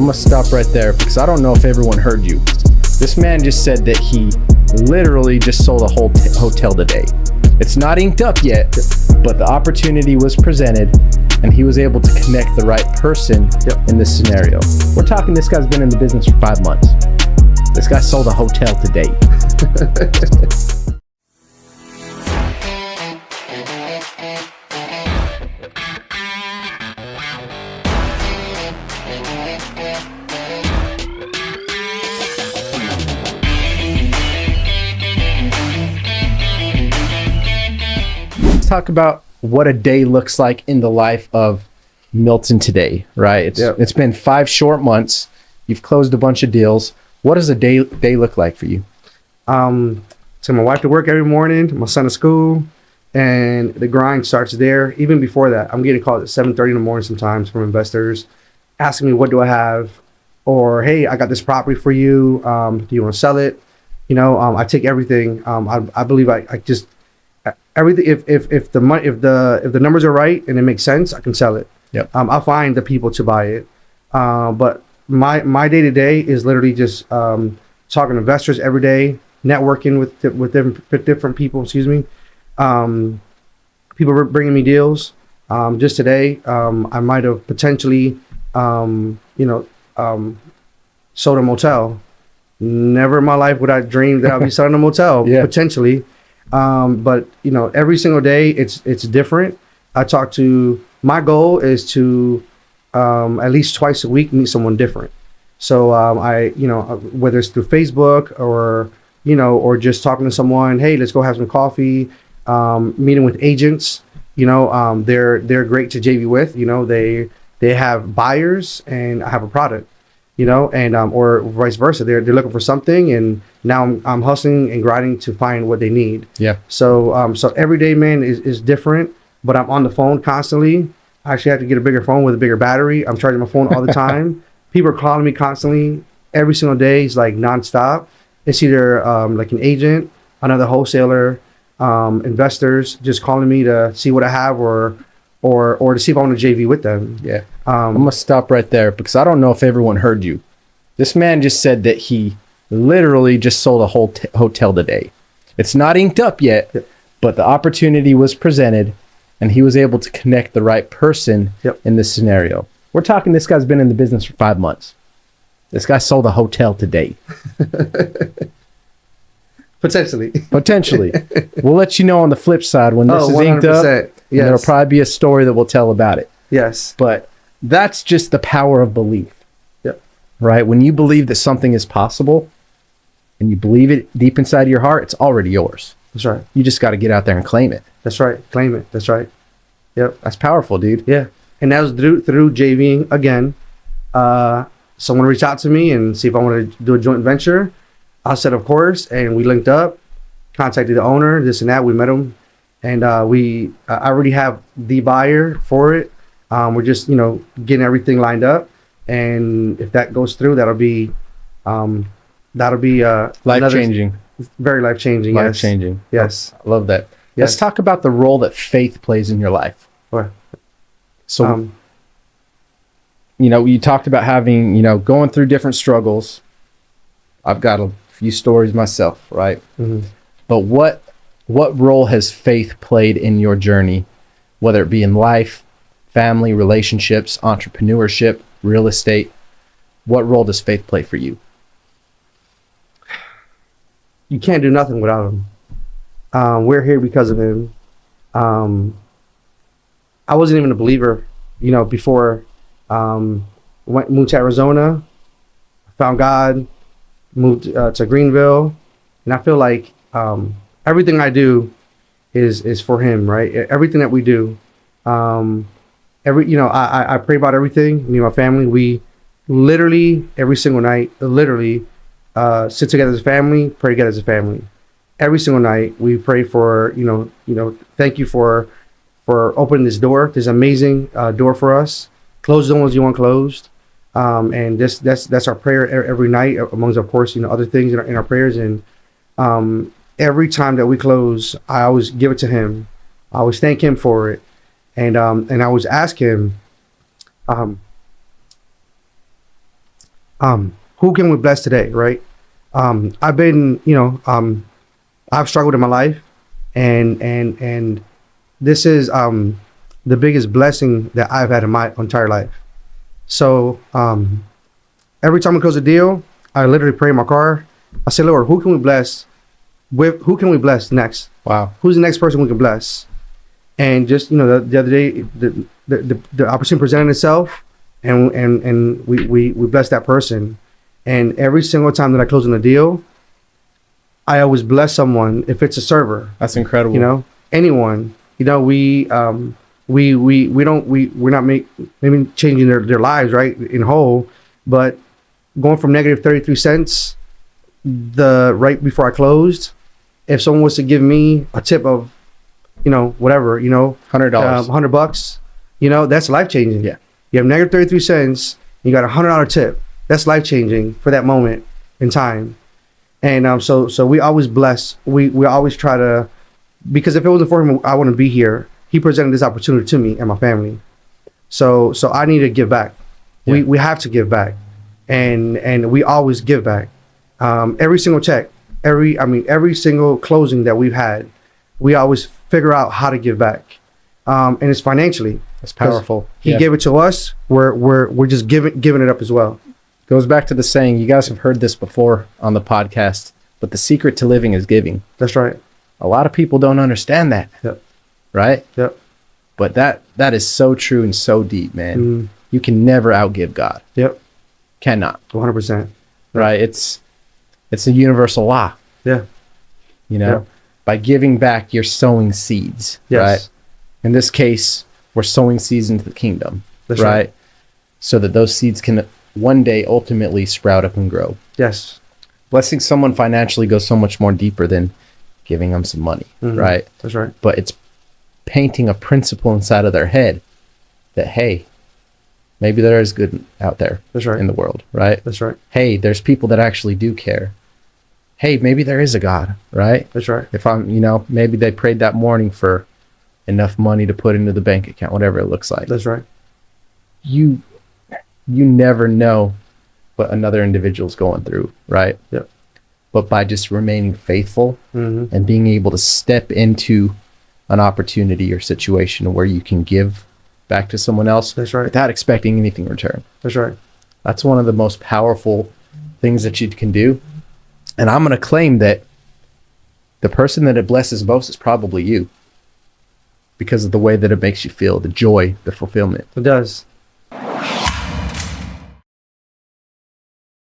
gonna stop right there because I don't know if everyone heard you. This man just said that he literally just sold a whole hotel today. It's not inked up yet, but the opportunity was presented and he was able to connect the right person in this scenario. We're talking, this guy's been in the business for 5 months. This guy sold a hotel today. Let's talk about what a day looks like in the life of Milton today, right? It's been 5 short months. You've closed a bunch of deals. What does a day look like for you? So my wife to work every morning, my son to school, and the grind starts there. Even before that, I'm getting calls at 7:30 in the morning sometimes from investors asking me, what do I have? Or, hey, I got this property for you. Do you want to sell it? I take everything. I believe I just everything. If the numbers are right and it makes sense, I can sell it. I'll find the people to buy it. But my day to day is literally just talking to investors every day, networking with different people. People were bringing me deals. Just today, I might have potentially, sold a motel. Never in my life would I dream that I'd be selling a motel. Potentially. But every single day it's different. My goal is to at least twice a week meet someone different. So whether it's through Facebook or just talking to someone, hey, let's go have some coffee, meeting with agents, they're great to JV with, they have buyers and I have a product, or vice versa. They're looking for something and now I'm hustling and grinding to find what they need. So every day, man, is different, but I'm on the phone constantly. I actually have to get a bigger phone with a bigger battery. I'm charging my phone all the time. People are calling me constantly every single day. It's like nonstop. It's either like an agent, another wholesaler, investors just calling me to see what I have or to see if I want to JV with them. I'm gonna stop right there because I don't know if everyone heard you. This man just said that he literally just sold a whole hotel today. It's not inked up yet, but the opportunity was presented and he was able to connect the right person in this scenario. We're talking, this guy's been in the business for 5 months. This guy sold a hotel today. Potentially. We'll let you know on the flip side when this is inked up. Yes. There'll probably be a story that we'll tell about it. Yes. But that's just the power of belief. Right? When you believe that something is possible and you believe it deep inside your heart, it's already yours. That's right. You just got to get out there and claim it. That's right. Claim it. That's right. That's powerful, dude. And that was through JVing again. Someone reached out to me and see if I wanted to do a joint venture. I said, of course. And we linked up, contacted the owner, this and that. We met him. And I already have the buyer for it. We're just, getting everything lined up. And if that goes through, that'll be life-changing. Very life-changing. Life-changing. Yes. I love that. Let's talk about the role that faith plays in your life. So, you talked about having, going through different struggles. I've got a few stories myself, right? But what role has faith played in your journey, whether it be in life, family, relationships, entrepreneurship, real estate? What role does faith play for you? You can't do nothing without him. We're here because of him. I wasn't even a believer, before. Moved to Arizona, found God, moved to Greenville, and I feel like everything I do is for him, right? Everything that we do, I pray about everything. Me and my family, we literally every single night, sit together as a family, pray together as a family. Every single night, we pray for thank you for opening this door, this amazing door for us. Close the ones you want closed, and that's our prayer every night. Amongst, of course, other things in our prayers. And every time that we close, I always give it to him. I always thank him for it, and I always ask him, who can we bless today, right? I've been, I've struggled in my life, and this is the biggest blessing that I've had in my entire life. So every time I close a deal, I literally pray in my car. I say, Lord, who can we bless? Who can we bless next? Wow. Who's the next person we can bless? And just the other day, the opportunity presented itself, and we blessed that person. And every single time that I close on a deal, I always bless someone. If it's a server, that's incredible. Anyone. We're not maybe changing their lives, right, in whole, but going from negative 33 cents right before I closed, if someone was to give me a tip of whatever, $100, $100, that's life changing. Yeah. You have negative 33 cents, you got $100 tip. That's life changing for that moment in time. And so we always bless. We always try to, because if it wasn't for him, I wouldn't be here. He presented this opportunity to me and my family. So I need to give back. Yeah. We have to give back, and we always give back. Every single check, every single closing that we've had, we always figure out how to give back. And it's financially. That's powerful. He gave it to us. We're just giving it up as well. Goes back to the saying, you guys have heard this before on the podcast, but the secret to living is giving. That's right. A lot of people don't understand that. Yep. Right? Yep. But that is so true and so deep, man. You can never outgive God. Yep. Cannot. 100%. Right? It's a universal law. Yeah. By giving back, you're sowing seeds. Yes. Right? In this case, we're sowing seeds into the kingdom. That's right. So that those seeds can one day ultimately sprout up and grow. Yes. Blessing someone financially goes so much more deeper than giving them some money, right? That's right. But it's painting a principle inside of their head that, hey, maybe there is good out there. That's right. In the world, right? That's right. Hey, there's people that actually do care. Hey, maybe there is a God, right? That's right. If maybe they prayed that morning for enough money to put into the bank account, whatever it looks like. That's right. You never know what another individual's going through, right? Yep. But by just remaining faithful and being able to step into an opportunity or situation where you can give back to someone else, that's right, without expecting anything in return. That's right. That's one of the most powerful things that you can do. And I'm going to claim that the person that it blesses most is probably you, because of the way that it makes you feel, the joy, the fulfillment. It does.